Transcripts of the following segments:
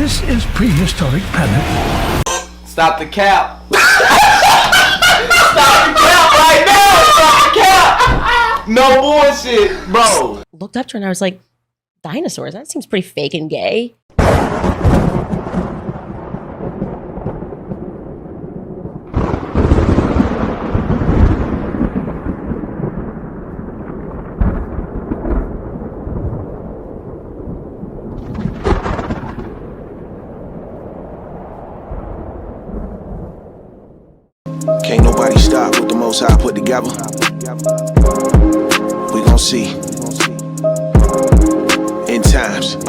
This is prehistoric planet. Stop the cap. Stop the cap right now. Stop the cap. No bullshit, bro. Looked up to her and I was like, dinosaurs? That seems pretty fake and gay. Can't nobody stop what the Most High put together. We gon' see. In times,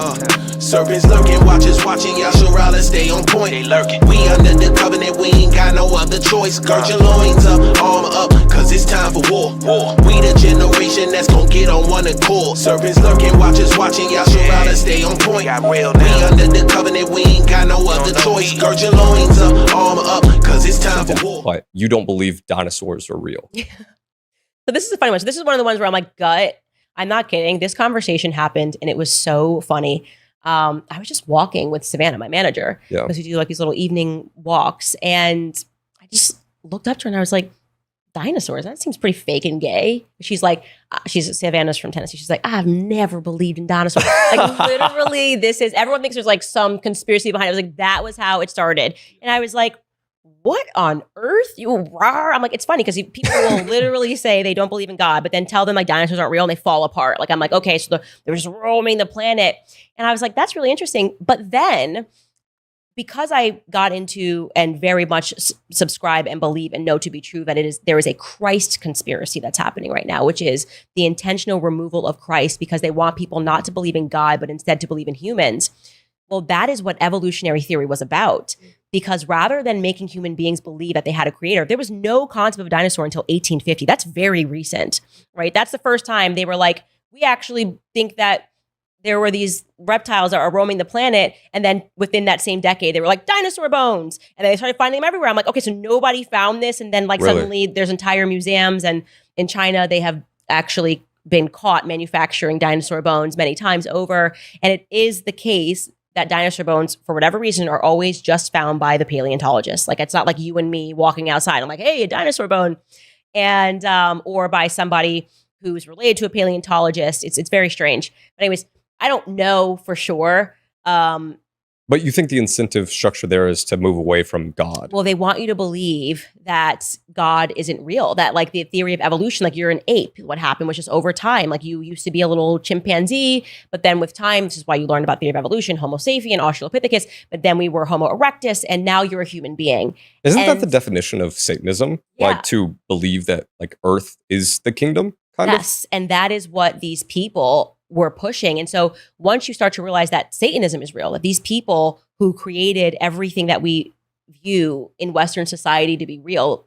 serpents lurking, watchers watching, Yasharala stay on point. They lurking. We under the covenant, we ain't got no other choice. Gird your loins up, armor up, cause it's time for war. We the generation that's gon' get on one accord. Serpents lurking, watchers watching, Yasharala stay on point. We under the covenant, we ain't got no other choice. Gird your loins up, armor up, cause it's time for war. But you don't believe dinosaurs are real. So this is a funny one. So this is one of the ones where I'm like, gut. I'm not kidding. This conversation happened and it was so funny. I was just walking with Savannah, my manager, because we do like these little evening walks. And I just looked up to her and I was like, dinosaurs? That seems pretty fake and gay. She's like, Savannah's from Tennessee. She's like, I've never believed in dinosaurs. Like literally everyone thinks there's like some conspiracy behind it. I was like, that was how it started. And I was like, what on earth? You rawr. I'm like, it's funny because people will literally say they don't believe in God, but then tell them like dinosaurs aren't real and they fall apart. Like, I'm like, okay, so they're just roaming the planet. And I was like, that's really interesting. But then because I got into and very much subscribe and believe and know to be true that there is a Christ conspiracy that's happening right now, which is the intentional removal of Christ because they want people not to believe in God, but instead to believe in humans. Well, that is what evolutionary theory was about. Because rather than making human beings believe that they had a creator, there was no concept of a dinosaur until 1850. That's very recent, right? That's the first time they were like, we actually think that there were these reptiles that are roaming the planet. And then within that same decade, they were like, dinosaur bones. And they started finding them everywhere. I'm like, okay, so nobody found this. And then like Really? Suddenly there's entire museums. And in China, they have actually been caught manufacturing dinosaur bones many times over. And it is the case that dinosaur bones, for whatever reason, are always just found by the paleontologist. Like, it's not like you and me walking outside. I'm like, hey, a dinosaur bone. And, or by somebody who's related to a paleontologist. It's very strange. But anyways, I don't know for sure. But you think the incentive structure there is to move away from God? Well, they want you to believe that God isn't real, that like the theory of evolution, like you're an ape. What happened was just over time, like you used to be a little chimpanzee, but then with time, this is why you learned about theory of evolution, Homo sapien, Australopithecus, but then we were Homo erectus, and now you're a human being. Isn't that the definition of Satanism? Yeah. Like to believe that like Earth is the kingdom, kind of? Yes, and that is what these people were pushing. And so once you start to realize that Satanism is real, that these people who created everything that we view in Western society to be real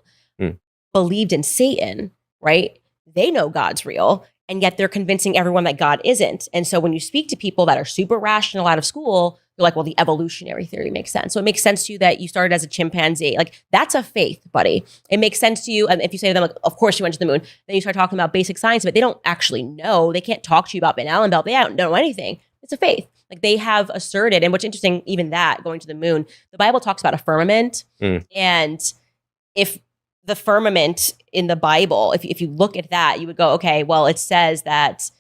believed in Satan, right? They know God's real, and yet they're convincing everyone that God isn't. And so when you speak to people that are super rational out of school, you're like, well, the evolutionary theory makes sense. So it makes sense to you that you started as a chimpanzee. Like, that's a faith, buddy. It makes sense to you. And if you say to them, like, of course you went to the moon, then you start talking about basic science, but they don't actually know. They can't talk to you about Van Allen belt. They don't know anything. It's a faith. Like, they have asserted, and what's interesting, even that, going to the moon, the Bible talks about a firmament. And if the firmament in the Bible, if you look at that, you would go, okay, well, it says that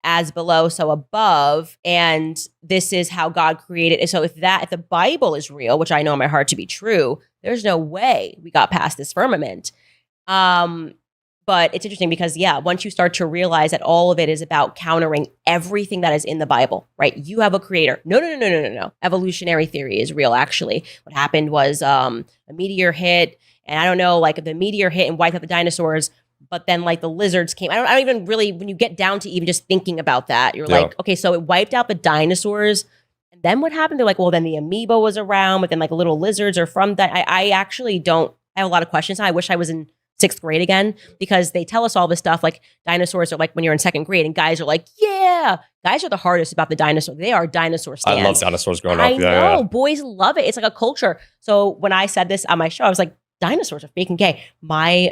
as below, so above, and this is how God created it. So if the Bible is real, which I know in my heart to be true, there's no way we got past this firmament. But it's interesting because, yeah, once you start to realize that all of it is about countering everything that is in the Bible, right? You have a creator. No. Evolutionary theory is real, actually. What happened was a meteor hit, and I don't know, like the meteor hit and wiped out the dinosaurs, but then like the lizards came. I don't even really, when you get down to even just thinking about that, you're like, okay, so it wiped out the dinosaurs. And then what happened? They're like, well, then the amoeba was around, but then like little lizards are from that. I actually don't, I have a lot of questions. I wish I was in 6th grade again, because they tell us all this stuff. Like dinosaurs are like when you're in 2nd grade, and guys are like, yeah, guys are the hardest about the dinosaur. They are dinosaur stands. I love dinosaurs growing up. I know, boys love it. It's like a culture. So when I said this on my show, I was like, dinosaurs are fake and gay. My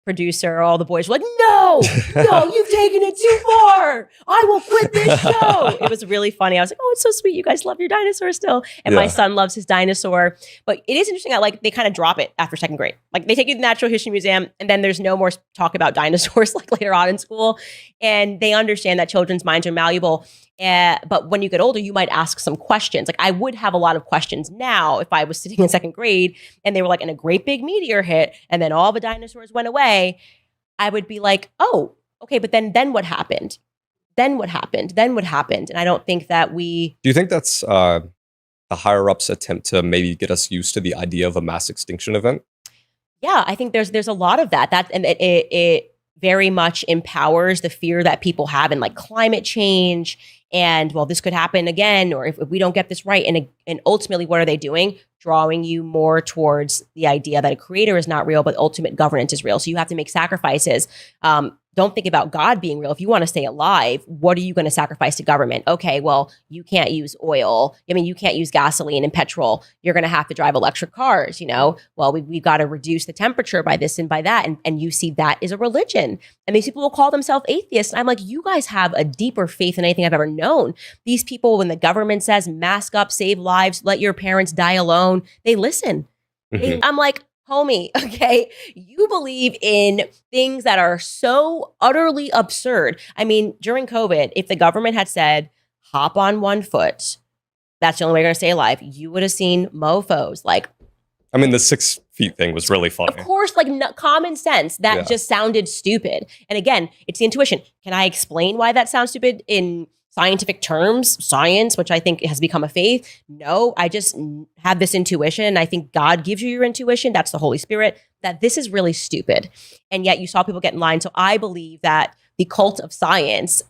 producer, all the boys were like, no, you've taken it too far. I will quit this show. It was really funny. I was like, oh, it's so sweet. You guys love your dinosaur still. And my son loves his dinosaur. But it is interesting that like they kind of drop it after second grade. Like they take you to the Natural History Museum and then there's no more talk about dinosaurs like later on in school. And they understand that children's minds are malleable. But when you get older, you might ask some questions. Like I would have a lot of questions now if I was sitting in second grade and they were like, and a great big meteor hit and then all the dinosaurs went away. I would be like, oh, okay, but then what happened? Then what happened? Then what happened? And I don't think that we... Do you think that's the higher-ups attempt to maybe get us used to the idea of a mass extinction event? Yeah, I think there's a lot of that. And it very much empowers the fear that people have in like climate change and, well, this could happen again, or if we don't get this right. And ultimately, what are they doing? Drawing you more towards the idea that a creator is not real, but ultimate governance is real. So you have to make sacrifices. Don't think about God being real. If you want to stay alive, what are you going to sacrifice to government? Okay, well, you can't use oil. I mean, you can't use gasoline and petrol. You're going to have to drive electric cars, Well, we've got to reduce the temperature by this and by that. And you see that is a religion. And these people will call themselves atheists. And I'm like, you guys have a deeper faith than anything I've ever known. These people, when the government says mask up, save lives, let your parents die alone, they listen. Mm-hmm. I'm like, homie, okay, you believe in things that are so utterly absurd. I mean, during COVID, if the government had said, hop on one foot, that's the only way you're going to stay alive, you would have seen mofos. Like, I mean, the 6 feet thing was really funny. of course, like common sense, that just sounded stupid. And again, it's the intuition. Can I explain why that sounds stupid in scientific terms, science, which I think has become a faith? No, I just have this intuition. I think God gives you your intuition. That's the Holy Spirit, that this is really stupid. And yet you saw people get in line. So I believe that the cult of science,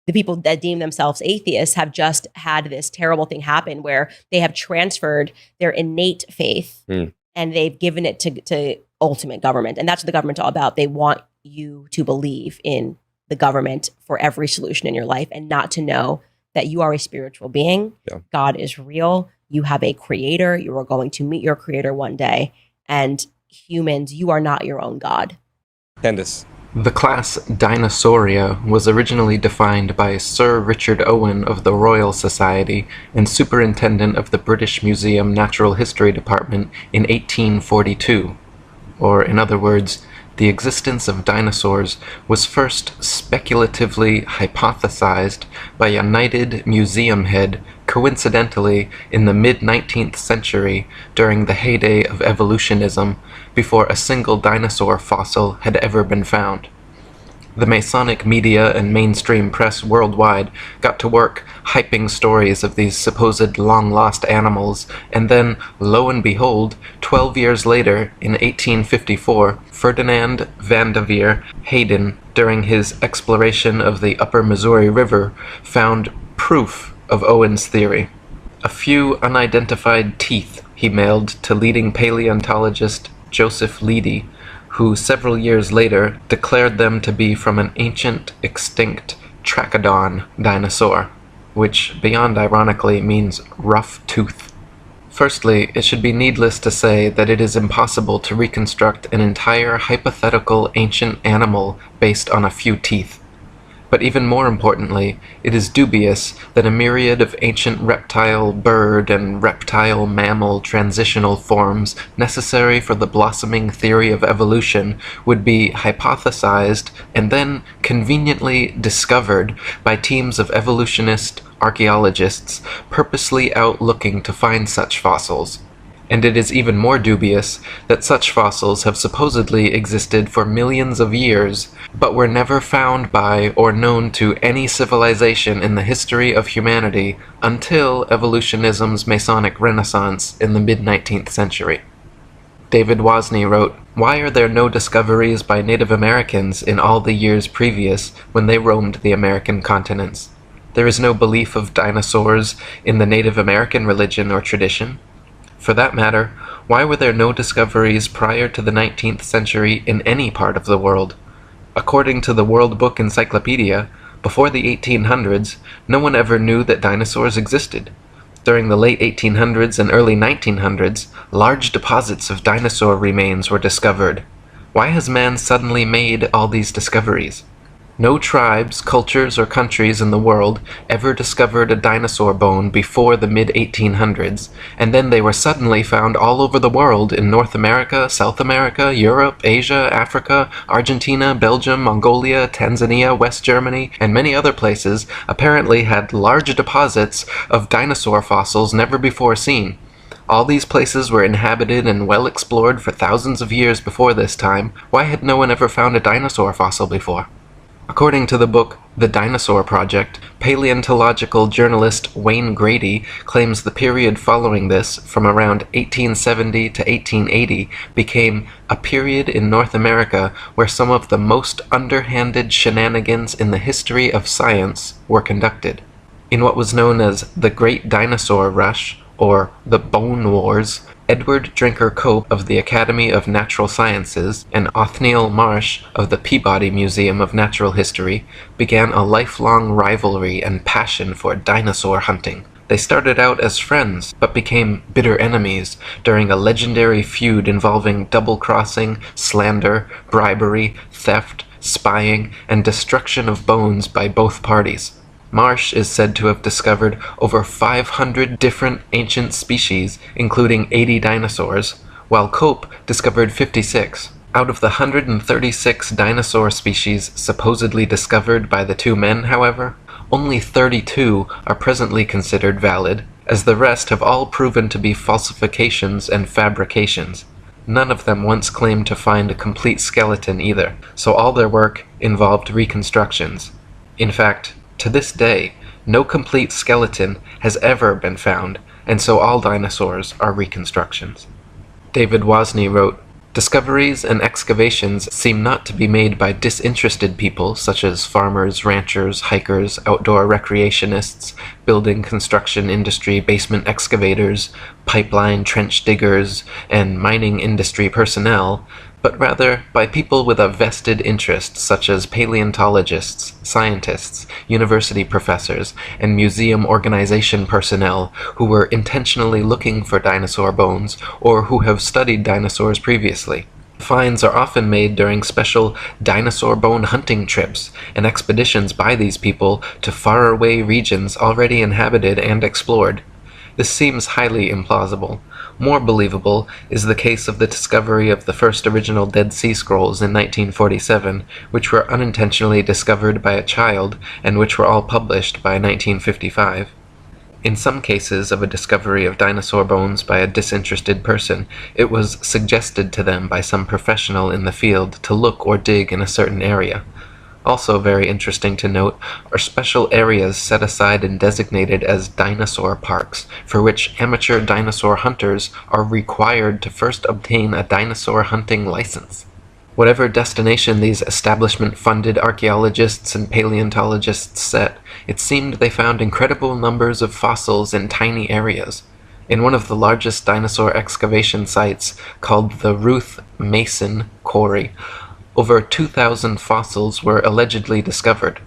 the people that deem themselves atheists, have just had this terrible thing happen where they have transferred their innate faith and they've given it to ultimate government. And that's what the government's all about. They want you to believe in the government for every solution in your life and not to know that you are a spiritual being. Yeah. God is real. You have a creator. You are going to meet your creator one day. And humans, you are not your own God. Candace. The class Dinosauria was originally defined by Sir Richard Owen of the Royal Society and Superintendent of the British Museum Natural History Department in 1842. Or, in other words, the existence of dinosaurs was first speculatively hypothesized by a knighted museum head coincidentally in the mid-19th century during the heyday of evolutionism, before a single dinosaur fossil had ever been found. The Masonic media and mainstream press worldwide got to work hyping stories of these supposed long-lost animals, and then, lo and behold, 12 years later, in 1854, Ferdinand van de Veer Hayden, during his exploration of the upper Missouri River, found proof of Owen's theory. A few unidentified teeth he mailed to leading paleontologist Joseph Leidy, who several years later declared them to be from an ancient, extinct Trachodon dinosaur, which, beyond ironically, means rough tooth. Firstly, it should be needless to say that it is impossible to reconstruct an entire hypothetical ancient animal based on a few teeth. But even more importantly, it is dubious that a myriad of ancient reptile, bird, and reptile mammal transitional forms necessary for the blossoming theory of evolution would be hypothesized and then conveniently discovered by teams of evolutionist archaeologists purposely out looking to find such fossils. And it is even more dubious that such fossils have supposedly existed for millions of years, but were never found by or known to any civilization in the history of humanity until evolutionism's Masonic Renaissance in the mid-19th century. David Wozni wrote, "Why are there no discoveries by Native Americans in all the years previous when they roamed the American continents? There is no belief of dinosaurs in the Native American religion or tradition. For that matter, why were there no discoveries prior to the 19th century in any part of the world? According to the World Book Encyclopedia, before the 1800s, no one ever knew that dinosaurs existed. During the late 1800s and early 1900s, large deposits of dinosaur remains were discovered. Why has man suddenly made all these discoveries? No tribes, cultures, or countries in the world ever discovered a dinosaur bone before the mid-1800s, and then they were suddenly found all over the world in North America, South America, Europe, Asia, Africa, Argentina, Belgium, Mongolia, Tanzania, West Germany, and many other places apparently had large deposits of dinosaur fossils never before seen. All these places were inhabited and well explored for thousands of years before this time. Why had no one ever found a dinosaur fossil before? According to the book The Dinosaur Project, paleontological journalist Wayne Grady claims the period following this, from around 1870 to 1880, became a period in North America where some of the most underhanded shenanigans in the history of science were conducted. In what was known as the Great Dinosaur Rush, or the Bone Wars, Edward Drinker Cope of the Academy of Natural Sciences and Othniel Marsh of the Peabody Museum of Natural History began a lifelong rivalry and passion for dinosaur hunting. They started out as friends, but became bitter enemies during a legendary feud involving double-crossing, slander, bribery, theft, spying, and destruction of bones by both parties. Marsh is said to have discovered over 500 different ancient species, including 80 dinosaurs, while Cope discovered 56. Out of the 136 dinosaur species supposedly discovered by the two men, however, only 32 are presently considered valid, as the rest have all proven to be falsifications and fabrications. None of them once claimed to find a complete skeleton either, so all their work involved reconstructions. In fact, to this day, no complete skeleton has ever been found, and so all dinosaurs are reconstructions. David Wozni wrote, "Discoveries and excavations seem not to be made by disinterested people such as farmers, ranchers, hikers, outdoor recreationists, building construction industry basement excavators, pipeline trench diggers, and mining industry personnel, but rather by people with a vested interest such as paleontologists, scientists, university professors, and museum organization personnel who were intentionally looking for dinosaur bones or who have studied dinosaurs previously. Finds are often made during special dinosaur bone hunting trips and expeditions by these people to faraway regions already inhabited and explored. This seems highly implausible. More believable is the case of the discovery of the first original Dead Sea Scrolls in 1947, which were unintentionally discovered by a child and which were all published by 1955. In some cases of a discovery of dinosaur bones by a disinterested person, it was suggested to them by some professional in the field to look or dig in a certain area. Also very interesting to note are special areas set aside and designated as dinosaur parks, for which amateur dinosaur hunters are required to first obtain a dinosaur hunting license. Whatever destination these establishment-funded archaeologists and paleontologists set, it seemed they found incredible numbers of fossils in tiny areas. In one of the largest dinosaur excavation sites, called the Ruth Mason Quarry, over 2,000 fossils were allegedly discovered.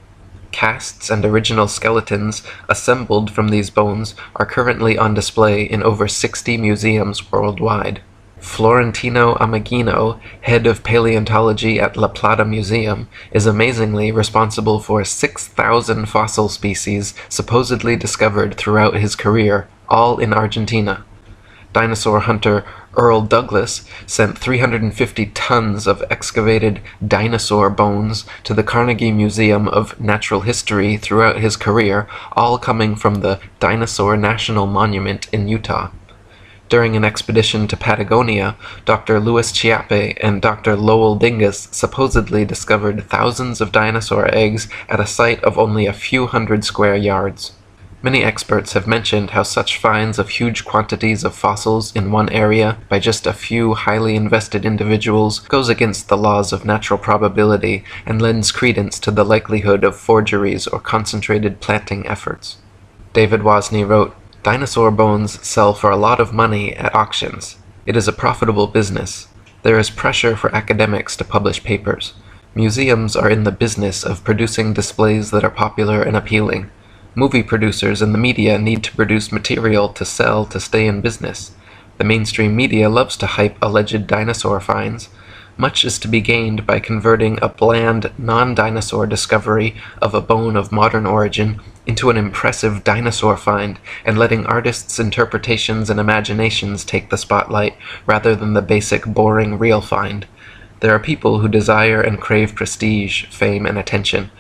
Casts and original skeletons assembled from these bones are currently on display in over 60 museums worldwide. Florentino Ameghino, head of paleontology at La Plata Museum, is amazingly responsible for 6,000 fossil species supposedly discovered throughout his career, all in Argentina. Dinosaur hunter Earl Douglas sent 350 tons of excavated dinosaur bones to the Carnegie Museum of Natural History throughout his career, all coming from the Dinosaur National Monument in Utah. During an expedition to Patagonia, Dr. Louis Chiappe and Dr. Lowell Dingus supposedly discovered thousands of dinosaur eggs at a site of only a few hundred square yards. Many experts have mentioned how such finds of huge quantities of fossils in one area by just a few highly invested individuals goes against the laws of natural probability and lends credence to the likelihood of forgeries or concentrated planting efforts. David Wozni wrote, "Dinosaur bones sell for a lot of money at auctions. It is a profitable business. There is pressure for academics to publish papers. Museums are in the business of producing displays that are popular and appealing. Movie producers and the media need to produce material to sell to stay in business. The mainstream media loves to hype alleged dinosaur finds. much is to be gained by converting a bland, non-dinosaur discovery of a bone of modern origin into an impressive dinosaur find and letting artists' interpretations and imaginations take the spotlight rather than the basic, boring, real find. There are people who desire and crave prestige, fame, and attention.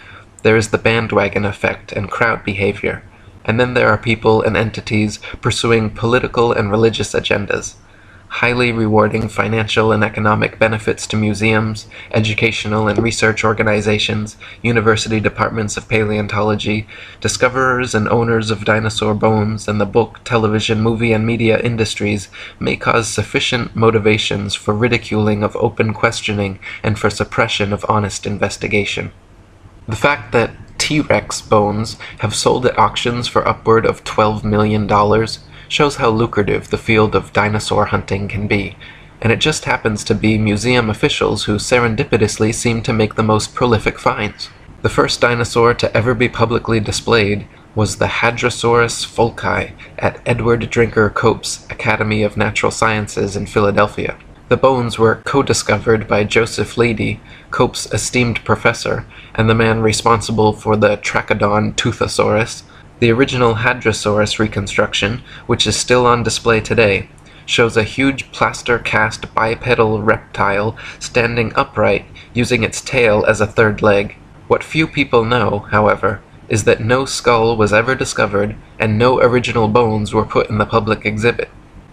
There is the bandwagon effect and crowd behavior. And then there are people and entities pursuing political and religious agendas. Highly rewarding financial and economic benefits to museums, educational and research organizations, university departments of paleontology, discoverers and owners of dinosaur bones, and the book, television, movie, and media industries may cause sufficient motivations for ridiculing of open questioning and for suppression of honest investigation. The fact that T-Rex bones have sold at auctions for upward of $12 million shows how lucrative the field of dinosaur hunting can be, and it just happens to be museum officials who serendipitously seem to make the most prolific finds. The first dinosaur to ever be publicly displayed was the Hadrosaurus folci at Edward Drinker Cope's Academy of Natural Sciences in Philadelphia. The bones were co-discovered by Joseph Leidy, Cope's esteemed professor, and the man responsible for the Trachodon Toothosaurus. The original Hadrosaurus reconstruction, which is still on display today, shows a huge plaster-cast bipedal reptile standing upright, using its tail as a third leg. What few people know, however, is that no skull was ever discovered and no original bones were put in the public exhibit.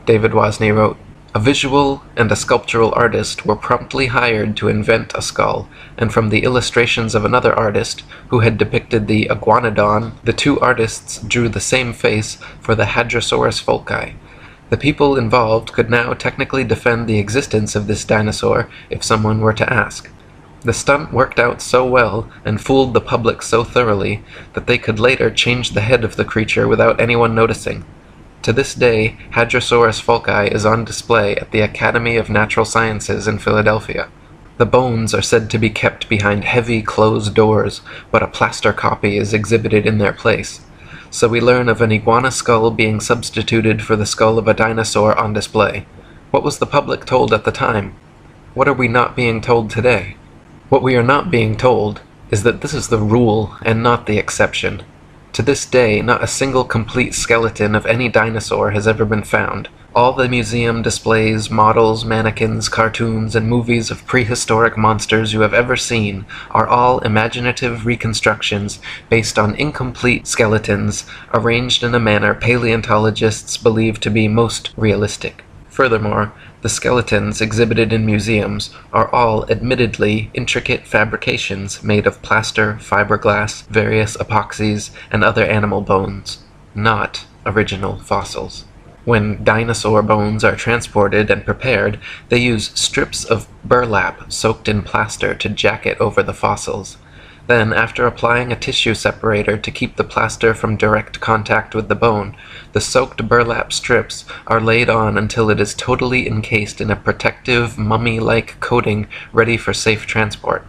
David Wasney wrote, "A visual and a sculptural artist were promptly hired to invent a skull, and from the illustrations of another artist, who had depicted the iguanodon, the two artists drew the same face for the Hadrosaurus folci. The people involved could now technically defend the existence of this dinosaur if someone were to ask. The stunt worked out so well and fooled the public so thoroughly that they could later change the head of the creature without anyone noticing. To this day, Hadrosaurus folci is on display at the Academy of Natural Sciences in Philadelphia. The bones are said to be kept behind heavy closed doors, but a plaster copy is exhibited in their place. So we learn of an iguana skull being substituted for the skull of a dinosaur on display. What was the public told at the time? What are we not being told today? What we are not being told is that this is the rule and not the exception. To this day, not a single complete skeleton of any dinosaur has ever been found. All the museum displays, models, mannequins, cartoons, and movies of prehistoric monsters you have ever seen are all imaginative reconstructions based on incomplete skeletons arranged in a manner paleontologists believe to be most realistic. Furthermore, the skeletons exhibited in museums are all admittedly intricate fabrications made of plaster, fiberglass, various epoxies, and other animal bones, not original fossils. When dinosaur bones are transported and prepared, they use strips of burlap soaked in plaster to jacket over the fossils. Then, after applying a tissue separator to keep the plaster from direct contact with the bone, the soaked burlap strips are laid on until it is totally encased in a protective, mummy-like coating ready for safe transport.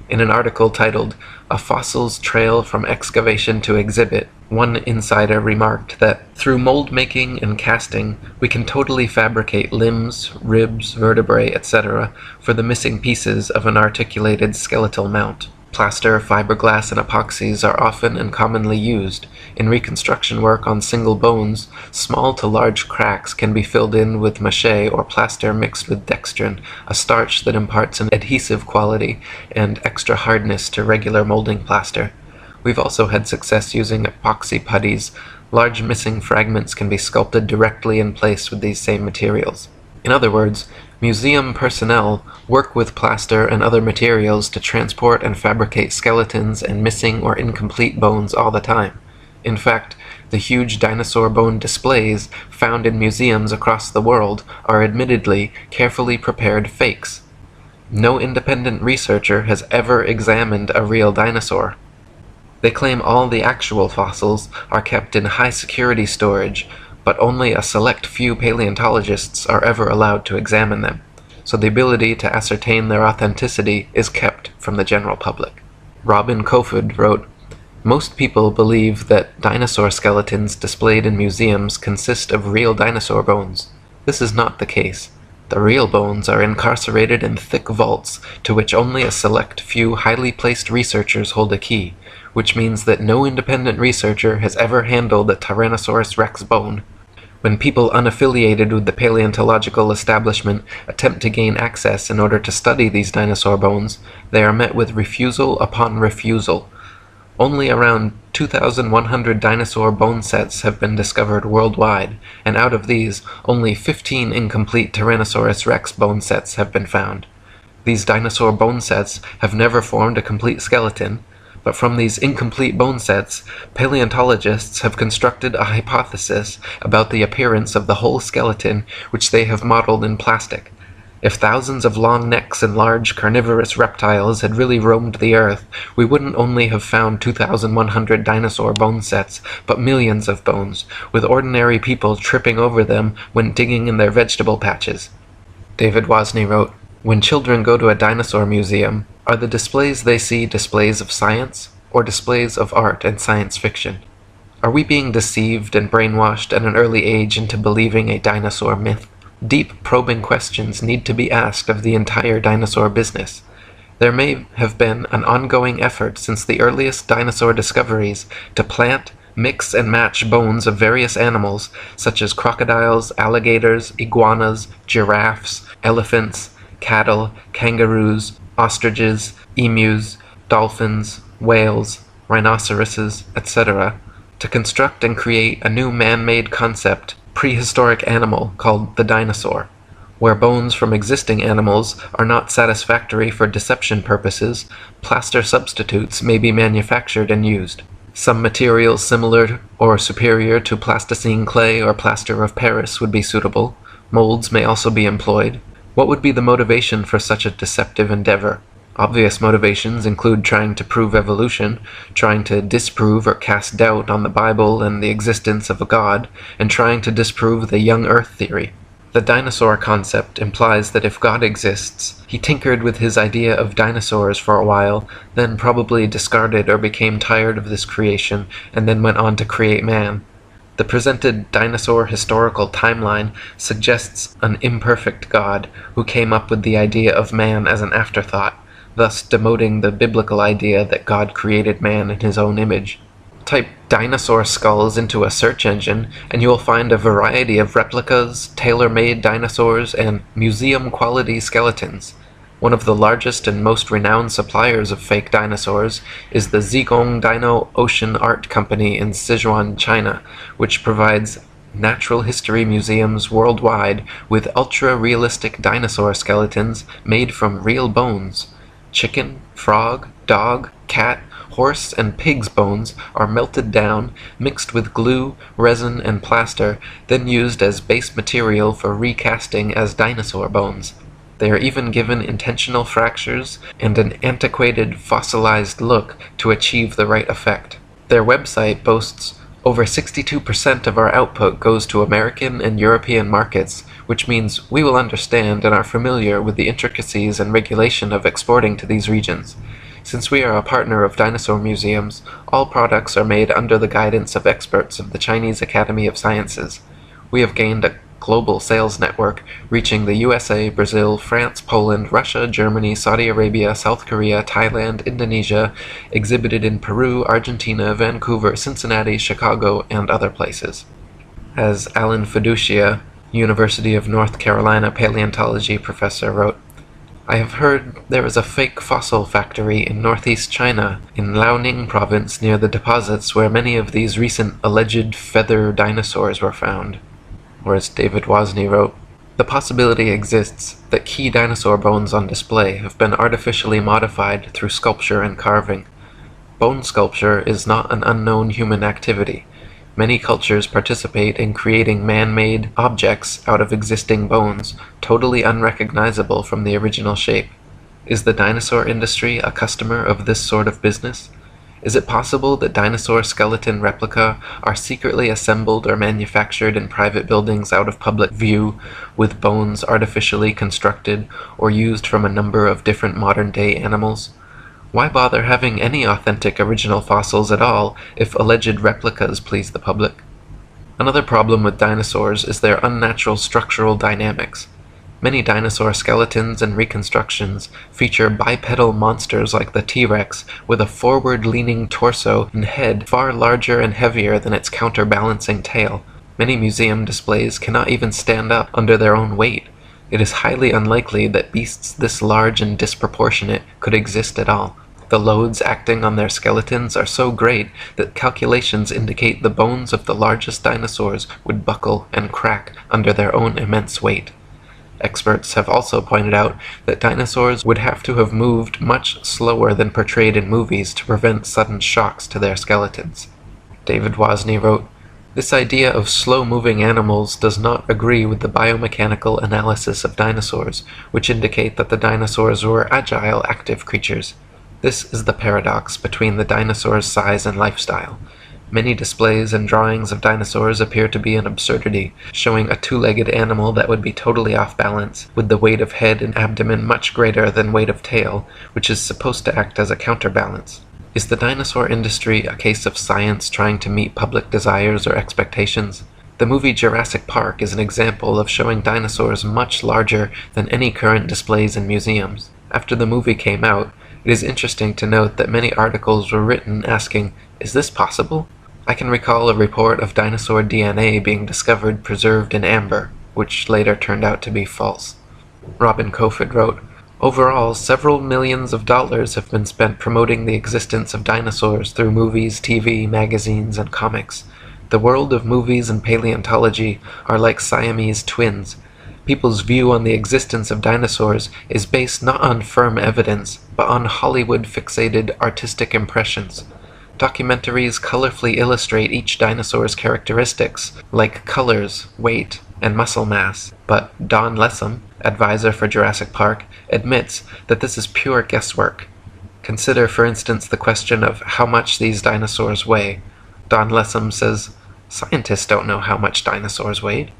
In an article titled, "A Fossil's Trail from Excavation to Exhibit," one insider remarked that, "Through mold making and casting, we can totally fabricate limbs, ribs, vertebrae, etc. for the missing pieces of an articulated skeletal mount." Plaster, fiberglass, and epoxies are often and commonly used. In reconstruction work on single bones, small to large cracks can be filled in with mache or plaster mixed with dextrin, a starch that imparts an adhesive quality and extra hardness to regular molding plaster. We've also had success using epoxy putties. Large missing fragments can be sculpted directly in place with these same materials. In other words, museum personnel work with plaster and other materials to transport and fabricate skeletons and missing or incomplete bones all the time. In fact, the huge dinosaur bone displays found in museums across the world are admittedly carefully prepared fakes. No independent researcher has ever examined a real dinosaur. They claim all the actual fossils are kept in high security storage, but only a select few paleontologists are ever allowed to examine them, so the ability to ascertain their authenticity is kept from the general public. Robin Kofod wrote, "Most people believe that dinosaur skeletons displayed in museums consist of real dinosaur bones. This is not the case. The real bones are incarcerated in thick vaults to which only a select few highly placed researchers hold a key, which means that no independent researcher has ever handled a Tyrannosaurus rex bone. When people unaffiliated with the paleontological establishment attempt to gain access in order to study these dinosaur bones, they are met with refusal upon refusal. Only around 2,100 dinosaur bone sets have been discovered worldwide, and out of these, only 15 incomplete Tyrannosaurus rex bone sets have been found. These dinosaur bone sets have never formed a complete skeleton, but from these incomplete bone sets, paleontologists have constructed a hypothesis about the appearance of the whole skeleton, which they have modeled in plastic. If thousands of long necks and large carnivorous reptiles had really roamed the earth, we wouldn't only have found 2,100 dinosaur bone sets, but millions of bones, with ordinary people tripping over them when digging in their vegetable patches. David Wozni wrote, "When children go to a dinosaur museum, are the displays they see displays of science, or displays of art and science fiction? Are we being deceived and brainwashed at an early age into believing a dinosaur myth? Deep, probing questions need to be asked of the entire dinosaur business. There may have been an ongoing effort since the earliest dinosaur discoveries to plant, mix, and match bones of various animals, such as crocodiles, alligators, iguanas, giraffes, elephants, cattle, kangaroos, ostriches, emus, dolphins, whales, rhinoceroses, etc., to construct and create a new man-made concept, prehistoric animal called the dinosaur. Where bones from existing animals are not satisfactory for deception purposes, plaster substitutes may be manufactured and used. Some materials similar or superior to plasticine clay or plaster of Paris would be suitable. Molds may also be employed. What would be the motivation for such a deceptive endeavor? Obvious motivations include trying to prove evolution, trying to disprove or cast doubt on the Bible and the existence of a God, and trying to disprove the young Earth theory. The dinosaur concept implies that if God exists, he tinkered with his idea of dinosaurs for a while, then probably discarded or became tired of this creation, and then went on to create man. The presented dinosaur historical timeline suggests an imperfect God who came up with the idea of man as an afterthought, thus demoting the biblical idea that God created man in his own image. Type dinosaur skulls into a search engine, and you will find a variety of replicas, tailor-made dinosaurs, and museum-quality skeletons. One of the largest and most renowned suppliers of fake dinosaurs is the Zigong Dino Ocean Art Company in Sichuan, China, which provides natural history museums worldwide with ultra-realistic dinosaur skeletons made from real bones. Chicken, frog, dog, cat, horse, and pig's bones are melted down, mixed with glue, resin, and plaster, then used as base material for recasting as dinosaur bones. They are even given intentional fractures and an antiquated, fossilized look to achieve the right effect. Their website boasts over 62% of our output goes to American and European markets, which means we will understand and are familiar with the intricacies and regulation of exporting to these regions. Since we are a partner of dinosaur museums, all products are made under the guidance of experts of the Chinese Academy of Sciences. We have gained a global sales network reaching the USA, Brazil, France, Poland, Russia, Germany, Saudi Arabia, South Korea, Thailand, Indonesia, exhibited in Peru, Argentina, Vancouver, Cincinnati, Chicago, and other places. As Alan Fiducia, University of North Carolina paleontology professor, wrote, "I have heard there is a fake fossil factory in northeast China, in Liaoning province near the deposits where many of these recent alleged feather dinosaurs were found." Or as David Wozni wrote, "The possibility exists that key dinosaur bones on display have been artificially modified through sculpture and carving. Bone sculpture is not an unknown human activity. Many cultures participate in creating man-made objects out of existing bones, totally unrecognizable from the original shape. Is the dinosaur industry a customer of this sort of business? Is it possible that dinosaur skeleton replica are secretly assembled or manufactured in private buildings out of public view, with bones artificially constructed or used from a number of different modern-day animals? Why bother having any authentic original fossils at all if alleged replicas please the public? Another problem with dinosaurs is their unnatural structural dynamics. Many dinosaur skeletons and reconstructions feature bipedal monsters like the T-Rex with a forward-leaning torso and head far larger and heavier than its counterbalancing tail. Many museum displays cannot even stand up under their own weight. It is highly unlikely that beasts this large and disproportionate could exist at all. The loads acting on their skeletons are so great that calculations indicate the bones of the largest dinosaurs would buckle and crack under their own immense weight. Experts have also pointed out that dinosaurs would have to have moved much slower than portrayed in movies to prevent sudden shocks to their skeletons. David Wozni wrote, "This idea of slow-moving animals does not agree with the biomechanical analysis of dinosaurs, which indicate that the dinosaurs were agile, active creatures. This is the paradox between the dinosaur's size and lifestyle. Many displays and drawings of dinosaurs appear to be an absurdity, showing a two-legged animal that would be totally off balance, with the weight of head and abdomen much greater than weight of tail, which is supposed to act as a counterbalance. Is the dinosaur industry a case of science trying to meet public desires or expectations? The movie Jurassic Park is an example of showing dinosaurs much larger than any current displays in museums. After the movie came out, it is interesting to note that many articles were written asking, "Is this possible?" I can recall a report of dinosaur DNA being discovered preserved in amber, which later turned out to be false. Robin Kofod wrote, "Overall, several millions of dollars have been spent promoting the existence of dinosaurs through movies, TV, magazines, and comics. The world of movies and paleontology are like Siamese twins. People's view on the existence of dinosaurs is based not on firm evidence, but on Hollywood-fixated artistic impressions. Documentaries colorfully illustrate each dinosaur's characteristics, like colors, weight, and muscle mass. But Don Lessam, advisor for Jurassic Park, admits that this is pure guesswork. Consider, for instance, the question of how much these dinosaurs weigh. Don Lessam says, "Scientists don't know how much dinosaurs weighed."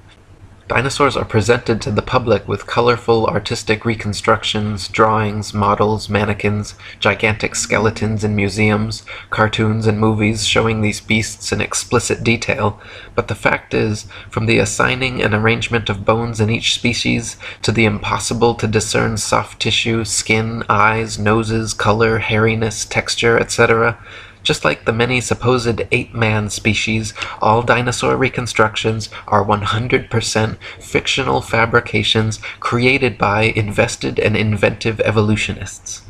Dinosaurs are presented to the public with colorful artistic reconstructions, drawings, models, mannequins, gigantic skeletons in museums, cartoons and movies showing these beasts in explicit detail, but the fact is, from the assigning and arrangement of bones in each species, to the impossible to discern soft tissue, skin, eyes, noses, color, hairiness, texture, etc., just like the many supposed ape-man species, all dinosaur reconstructions are 100% fictional fabrications created by invested and inventive evolutionists.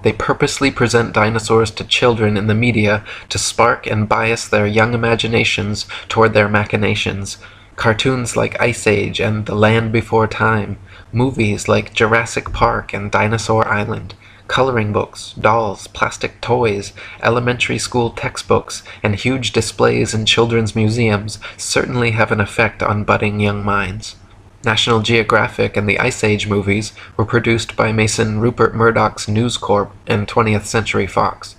They purposely present dinosaurs to children in the media to spark and bias their young imaginations toward their machinations. Cartoons like Ice Age and The Land Before Time, movies like Jurassic Park and Dinosaur Island, coloring books, dolls, plastic toys, elementary school textbooks, and huge displays in children's museums certainly have an effect on budding young minds. National Geographic and the Ice Age movies were produced by Mason Rupert Murdoch's News Corp and 20th Century Fox.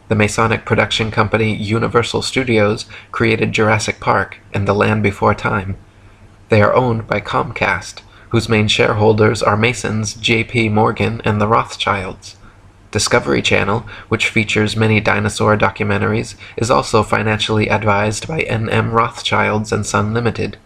The Masonic production company Universal Studios created Jurassic Park and The Land Before Time. They are owned by Comcast, whose main shareholders are Masons, J.P. Morgan, and the Rothschilds. Discovery Channel, which features many dinosaur documentaries, is also financially advised by N.M. Rothschilds and Son Limited.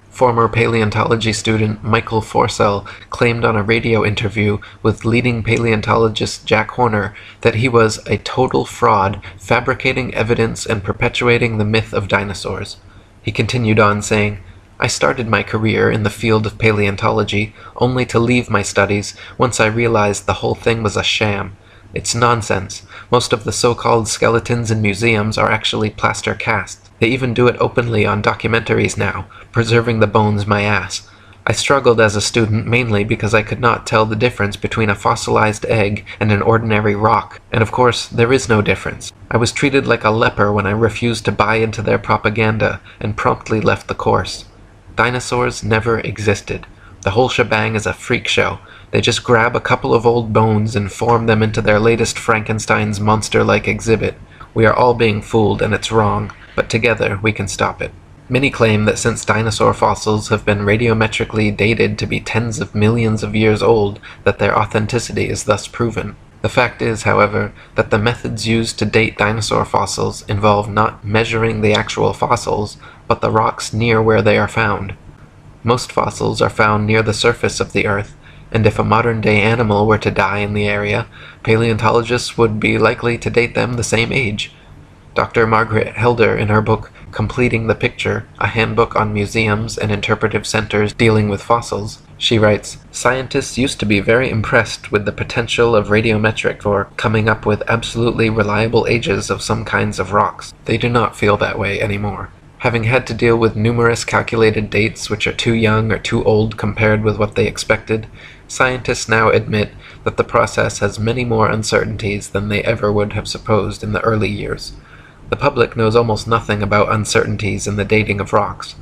Former paleontology student Michael Forsell claimed on a radio interview with leading paleontologist Jack Horner that he was a total fraud, fabricating evidence and perpetuating the myth of dinosaurs. He continued on saying, "I started my career in the field of paleontology only to leave my studies once I realized the whole thing was a sham. It's nonsense. Most of the so-called skeletons in museums are actually plaster casts. They even do it openly on documentaries now, preserving the bones my ass. I struggled as a student mainly because I could not tell the difference between a fossilized egg and an ordinary rock, and of course, there is no difference. I was treated like a leper when I refused to buy into their propaganda and promptly left the course. Dinosaurs never existed. The whole shebang is a freak show. They just grab a couple of old bones and form them into their latest Frankenstein's monster-like exhibit. We are all being fooled and it's wrong, but together we can stop it." Many claim that since dinosaur fossils have been radiometrically dated to be tens of millions of years old, that their authenticity is thus proven. The fact is, however, that the methods used to date dinosaur fossils involve not measuring the actual fossils, but the rocks near where they are found. Most fossils are found near the surface of the Earth, and if a modern-day animal were to die in the area, paleontologists would be likely to date them the same age. Dr. Margaret Helder, in her book Completing the Picture, a handbook on museums and interpretive centers dealing with fossils, she writes, "Scientists used to be very impressed with the potential of radiometric for coming up with absolutely reliable ages of some kinds of rocks. They do not feel that way anymore. Having had to deal with numerous calculated dates which are too young or too old compared with what they expected, scientists now admit that the process has many more uncertainties than they ever would have supposed in the early years. The public knows almost nothing about uncertainties in the dating of rocks.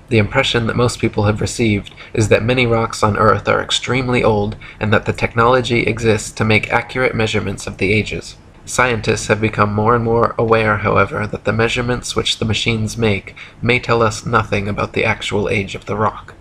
The impression that most people have received is that many rocks on Earth are extremely old and that the technology exists to make accurate measurements of the ages. Scientists have become more and more aware, however, that the measurements which the machines make may tell us nothing about the actual age of the rock."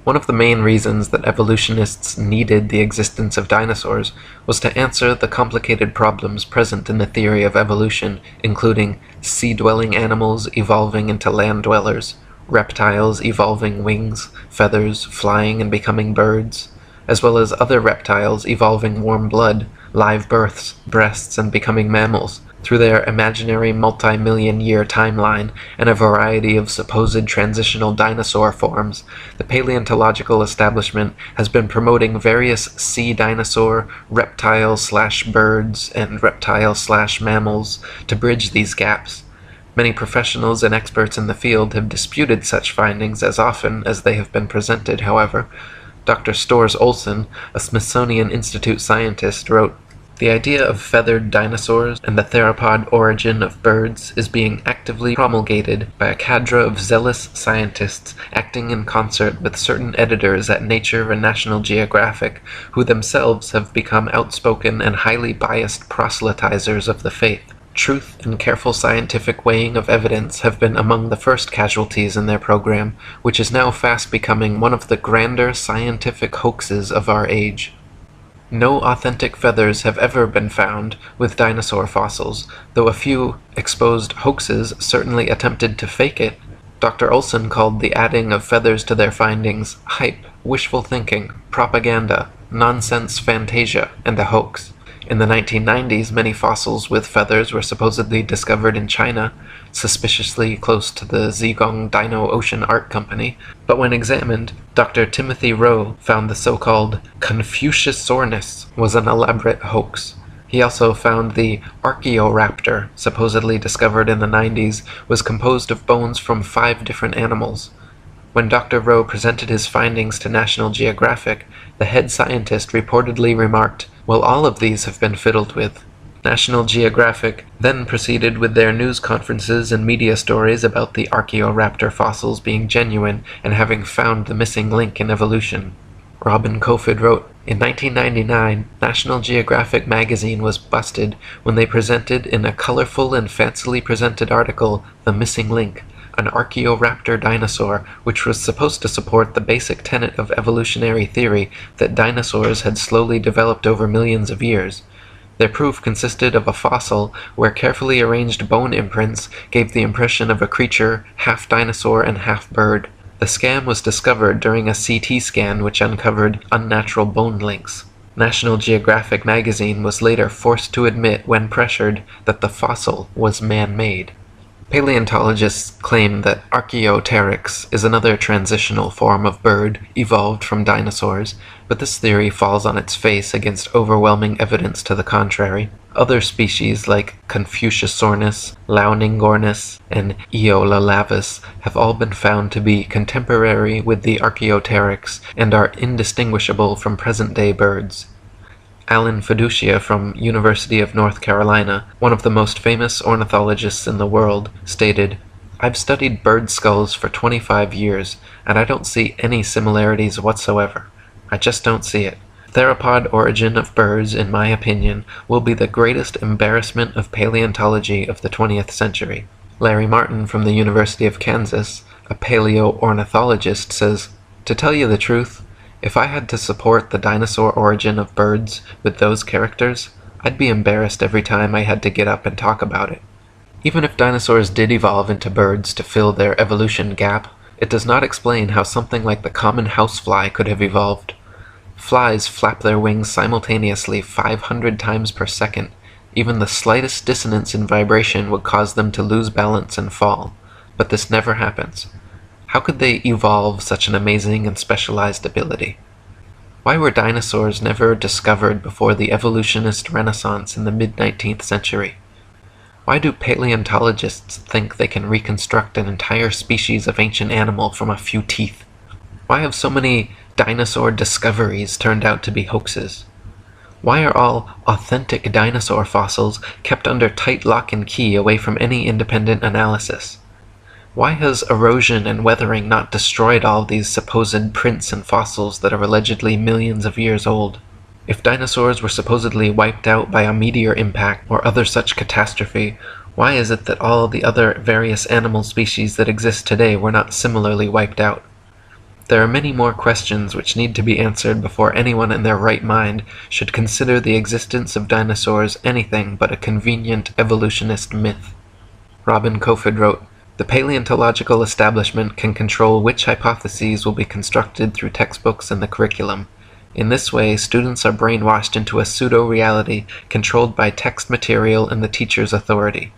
One of the main reasons that evolutionists needed the existence of dinosaurs was to answer the complicated problems present in the theory of evolution, including sea-dwelling animals evolving into land-dwellers, reptiles evolving wings, feathers, flying and becoming birds, as well as other reptiles evolving warm blood, live births, breasts, and becoming mammals, through their imaginary multi-million-year timeline and a variety of supposed transitional dinosaur forms. The paleontological establishment has been promoting various sea dinosaur, reptile/birds, and reptile/mammals to bridge these gaps. Many professionals and experts in the field have disputed such findings as often as they have been presented, however. Dr. Storrs Olson, a Smithsonian Institute scientist, wrote, "The idea of feathered dinosaurs and the theropod origin of birds is being actively promulgated by a cadre of zealous scientists acting in concert with certain editors at Nature and National Geographic, who themselves have become outspoken and highly biased proselytizers of the faith. Truth and careful scientific weighing of evidence have been among the first casualties in their program, which is now fast becoming one of the grander scientific hoaxes of our age. No authentic feathers have ever been found with dinosaur fossils, though a few exposed hoaxes certainly attempted to fake it. Dr. Olson called the adding of feathers to their findings hype, wishful thinking, propaganda, nonsense fantasia, and a hoax. In the 1990s, many fossils with feathers were supposedly discovered in China, suspiciously close to the Zhejiang Dino Ocean Art Company, but when examined, Dr. Timothy Rowe found the so-called Confuciusaurus was an elaborate hoax. He also found the Archaeoraptor, supposedly discovered in the 90s, was composed of bones from 5 different animals. When Dr. Rowe presented his findings to National Geographic, the head scientist reportedly remarked, "Well, all of these have been fiddled with." National Geographic then proceeded with their news conferences and media stories about the Archaeoraptor fossils being genuine and having found the missing link in evolution. Robin Kofod wrote, "In 1999, National Geographic magazine was busted when they presented in a colorful and fancily presented article the missing link, an Archaeoraptor dinosaur, which was supposed to support the basic tenet of evolutionary theory that dinosaurs had slowly developed over millions of years. Their proof consisted of a fossil where carefully arranged bone imprints gave the impression of a creature half dinosaur and half bird. The scam was discovered during a CT scan which uncovered unnatural bone links. National Geographic magazine was later forced to admit, when pressured, that the fossil was man-made." Paleontologists claim that Archaeopteryx is another transitional form of bird evolved from dinosaurs, but this theory falls on its face against overwhelming evidence to the contrary. Other species like Confuciusaurus, Launingornis, and Eolalavis have all been found to be contemporary with the Archaeopteryx and are indistinguishable from present-day birds. Alan Fiducia from University of North Carolina, one of the most famous ornithologists in the world, stated, "I've studied bird skulls for 25 years, and I don't see any similarities whatsoever. I just don't see it. Theropod origin of birds, in my opinion, will be the greatest embarrassment of paleontology of the 20th century." Larry Martin from the University of Kansas, a paleoornithologist, says, "To tell you the truth, if I had to support the dinosaur origin of birds with those characters, I'd be embarrassed every time I had to get up and talk about it." Even if dinosaurs did evolve into birds to fill their evolution gap, It does not explain how something like the common housefly could have evolved. Flies flap their wings simultaneously 500 times per second. Even the slightest dissonance in vibration would cause them to lose balance and fall, but this never happens. How could they evolve such an amazing and specialized ability? Why were dinosaurs never discovered before the evolutionist renaissance in the mid-19th century? Why do paleontologists think they can reconstruct an entire species of ancient animal from a few teeth? Why have so many dinosaur discoveries turned out to be hoaxes? Why are all authentic dinosaur fossils kept under tight lock and key away from any independent analysis? Why has erosion and weathering not destroyed all these supposed prints and fossils that are allegedly millions of years old? If dinosaurs were supposedly wiped out by a meteor impact or other such catastrophe, why is it that all the other various animal species that exist today were not similarly wiped out? There are many more questions which need to be answered before anyone in their right mind should consider the existence of dinosaurs anything but a convenient evolutionist myth. Robin Kofod wrote, "The paleontological establishment can control which hypotheses will be constructed through textbooks and the curriculum. In this way, students are brainwashed into a pseudo-reality controlled by text material and the teacher's authority.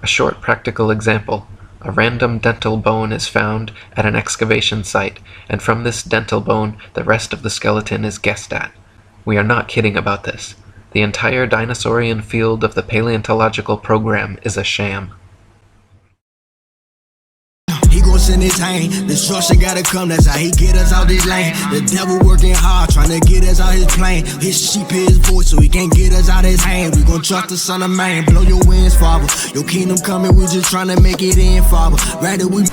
A short practical example. A random dental bone is found at an excavation site, and from this dental bone, the rest of the skeleton is guessed at. We are not kidding about this. The entire dinosaurian field of the paleontological program is a sham." He gon' send his hand, destruction gotta come, that's how he get us out this lane. The devil working hard, trying to get us out his plane. His sheep hear his voice, so he can't get us out his hand. We gon' trust the son of man, blow your wings, Father. Your kingdom coming, we just trying to make it in, Father. Rather we